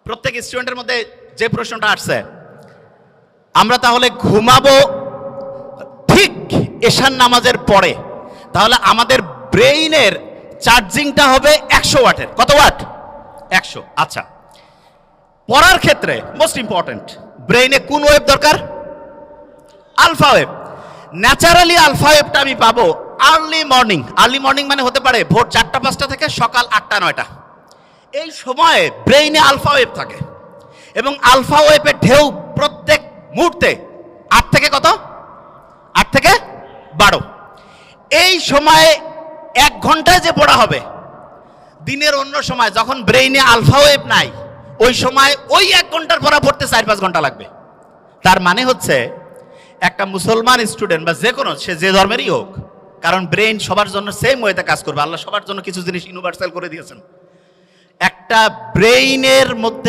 প্রত্যেক স্টুডেন্টের মধ্যে যে প্রশ্নটা আসছে, আমরা তাহলে ঘুমাবো ঠিক এশার নামাজের পরে, তাহলে আমাদের ব্রেইনের চার্জিংটা হবে 100 ওয়াটের। কত ওয়াট? 100। আচ্ছা, পড়ার ক্ষেত্রে মোস্ট ইম্পর্টেন্ট, ব্রেইনে কোন ওয়েভ দরকার? Alpha wave. ন্যাচারালি আলফা ওয়েভটা আমি পাবো আর্লি মর্নিং। আর্লি মর্নিং মানে হতে পারে ভোর 4টা-5টা থেকে সকাল 8টা-9টা। এই সময়ে ব্রেইনে আলফা ওয়েভ থাকে এবং আলফা ওয়েভের ঢেউ প্রত্যেক মুহূর্তে 8 থেকে কত? 8 থেকে 12। এই সময়ে 1 ঘন্টায় যে পড়া হবে, দিনের অন্য সময় যখন ব্রেইনে আলফা ওয়েভ নাই, ওই সময় ওই 1 ঘন্টার পড়া পড়তে 4-5 ঘন্টা লাগবে। তার মানে হচ্ছে একটা মুসলমান স্টুডেন্ট বা যে কোনো, সে যে ধর্মেরই হোক, কারণ ব্রেইন সবার জন্য সেম ওয়েতে কাজ করবে। আল্লাহ সবার জন্য কিছু জিনিস ইউনিভার্সাল করে দিয়েছেন। একটা ব্রেইনের মধ্যে